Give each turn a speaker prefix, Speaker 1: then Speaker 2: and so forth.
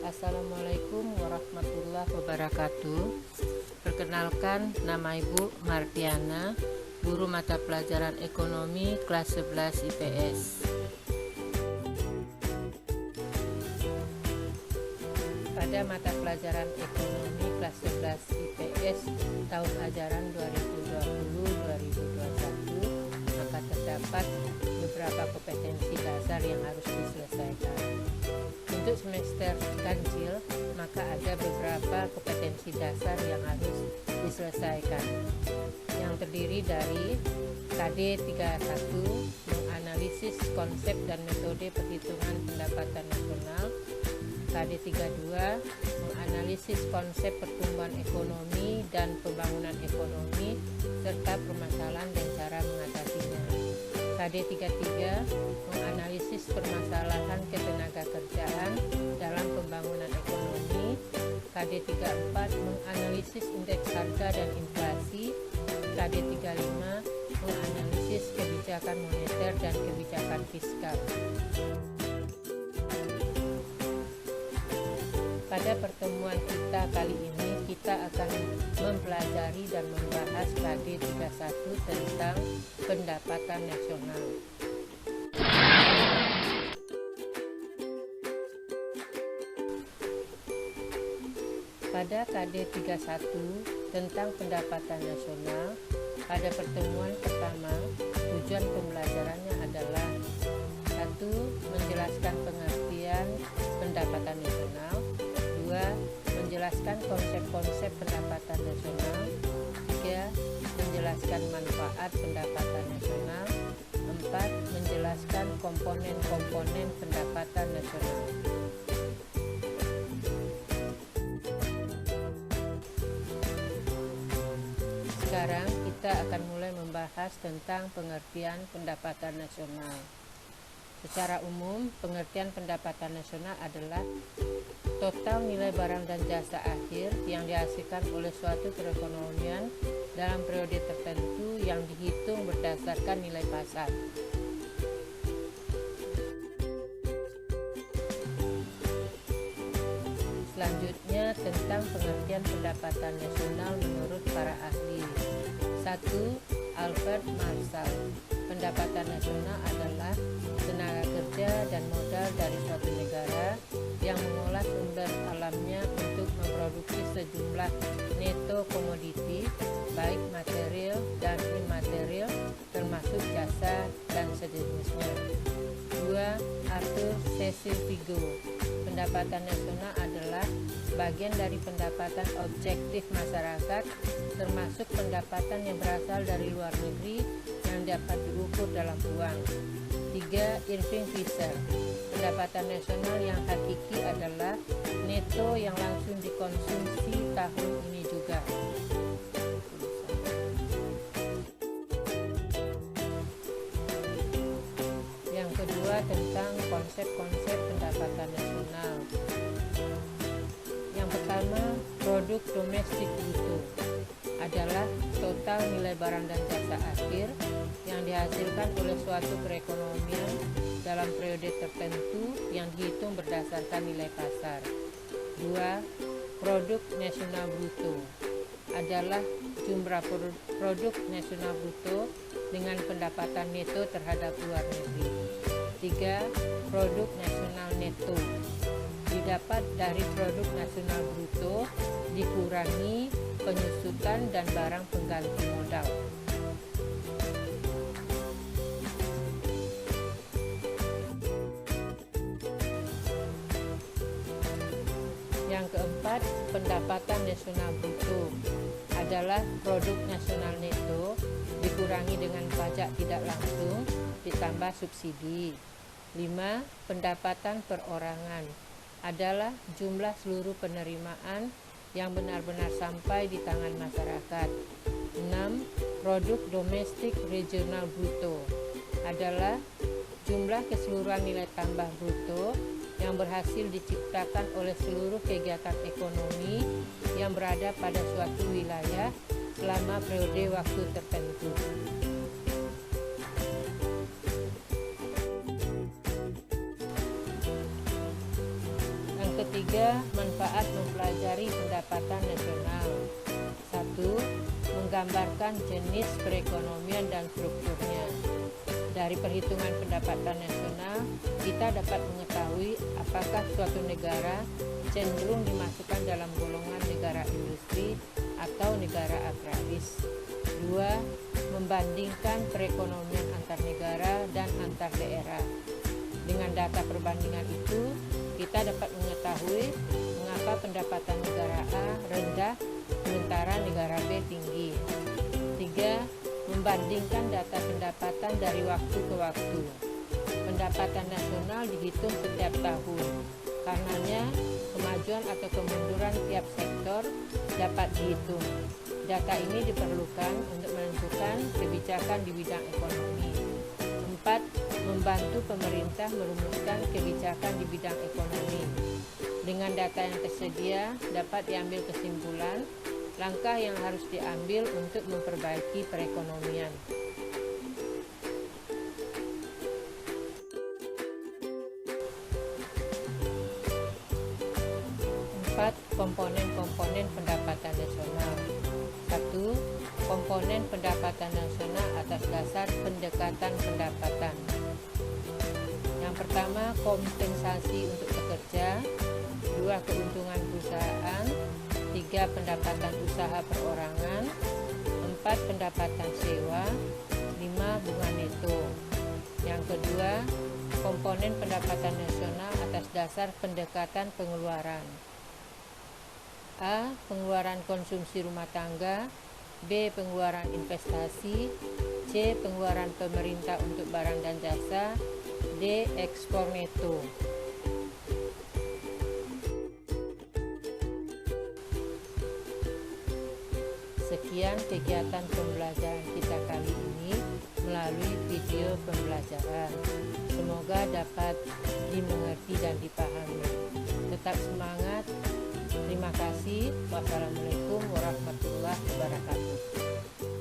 Speaker 1: Assalamualaikum warahmatullahi wabarakatuh. Perkenalkan, nama Ibu Mardiana, guru mata pelajaran ekonomi kelas 11 IPS. Pada mata pelajaran ekonomi kelas 11 IPS tahun ajaran 2020-2021, maka terdapat beberapa kompetensi dasar yang harus diselesaikan. Untuk semester ganjil, maka ada beberapa kompetensi dasar yang harus diselesaikan, yang terdiri dari KD 31 menganalisis konsep dan metode perhitungan pendapatan nasional, KD 32 menganalisis konsep pertumbuhan ekonomi dan pembangunan ekonomi serta permasalahan dan cara mengatasinya, KD 33 menganalisis permasalahan ketenagakerjaan dalam pembangunan ekonomi, KD 34 menganalisis indeks harga dan inflasi, KD 35 menganalisis kebijakan moneter dan kebijakan fiskal. Pada pertemuan kita kali ini, kita akan mempelajari dan membahas KD 31 tentang pendapatan nasional. Pada KD 31 tentang pendapatan nasional, pada pertemuan pertama, tujuan pembelajarannya adalah 1. Menjelaskan pengertian pendapatan nasional, 2. Menjelaskan konsep-konsep pendapatan nasional, 3. Menjelaskan manfaat pendapatan nasional, 4. Menjelaskan komponen-komponen pendapatan nasional. Sekarang kita akan mulai membahas tentang pengertian pendapatan nasional. Secara umum, pengertian pendapatan nasional adalah total nilai barang dan jasa akhir yang dihasilkan oleh suatu perekonomian dalam periode tertentu yang dihitung berdasarkan nilai pasar. Selanjutnya tentang pengertian pendapatan nasional menurut para ahli. 1. Albert Marshall. Pendapatan nasional adalah tenaga kerja dan modal dari suatu negara yang mengolah sumber alamnya untuk memproduksi sejumlah neto komoditi, baik material dan imaterial, termasuk jasa dan sejenisnya. 2. Arthur Cecil Vigo. Pendapatan nasional adalah bagian dari pendapatan objektif masyarakat, termasuk pendapatan yang berasal dari luar negeri yang dapat diukur dalam uang. 3. Irving Fisher. Pendapatan nasional yang hakiki adalah neto yang langsung dikonsumsi tahun ini juga. Yang kedua tentang konsep-konsep pendapatan nasional. Yang pertama, produk domestik bruto adalah total nilai barang dan jasa akhir yang dihasilkan oleh suatu perekonomian dalam periode tertentu yang dihitung berdasarkan nilai pasar. 2. Produk nasional bruto adalah jumlah produk nasional bruto dengan pendapatan neto terhadap luar negeri. 3. Produk nasional neto didapat dari produk nasional bruto dikurangi penyusutan dan barang pengganti modal. Yang keempat, pendapatan nasional bruto adalah produk nasional neto dikurangi dengan pajak tidak langsung ditambah subsidi. 5. Pendapatan perorangan adalah jumlah seluruh penerimaan yang benar-benar sampai di tangan masyarakat. 6. Produk domestik regional bruto adalah jumlah keseluruhan nilai tambah bruto yang berhasil diciptakan oleh seluruh kegiatan ekonomi yang berada pada suatu wilayah selama periode waktu tertentu. Ketiga, manfaat mempelajari pendapatan nasional. 1. Menggambarkan jenis perekonomian dan strukturnya. Dari perhitungan pendapatan nasional, kita dapat mengetahui apakah suatu negara cenderung dimasukkan dalam golongan negara industri atau negara agraris. 2. Membandingkan perekonomian antar negara dan antar daerah. Dengan data perbandingan itu, kita dapat mengetahui mengapa pendapatan negara A rendah sementara negara B tinggi. 3. Membandingkan data pendapatan dari waktu ke waktu. Pendapatan nasional dihitung setiap tahun. Karenanya, kemajuan atau kemunduran tiap sektor dapat dihitung. Data ini diperlukan untuk menentukan kebijakan di bidang ekonomi. 4. Membantu pemerintah merumuskan kebijakan di bidang ekonomi. Dengan data yang tersedia, dapat diambil kesimpulan langkah yang harus diambil untuk memperbaiki perekonomian. 4. Komponen-komponen pendapatan nasional. 1. Komponen pendapatan nasional atas dasar pendekatan pendapatan. Yang pertama, kompensasi untuk pekerja. 2. Keuntungan perusahaan. 3. Pendapatan usaha perorangan. 4. Pendapatan sewa. 5. Bunga neto. Yang kedua, komponen pendapatan nasional atas dasar pendekatan pengeluaran. A. Pengeluaran konsumsi rumah tangga. B. Pengeluaran investasi. C. Pengeluaran pemerintah untuk barang dan jasa. D. Ekspor neto. Sekian kegiatan pembelajaran kita kali ini melalui video pembelajaran. Semoga dapat dimengerti dan dipahami. Tetap semangat. Terima kasih. Wassalamualaikum warahmatullahi wabarakatuh.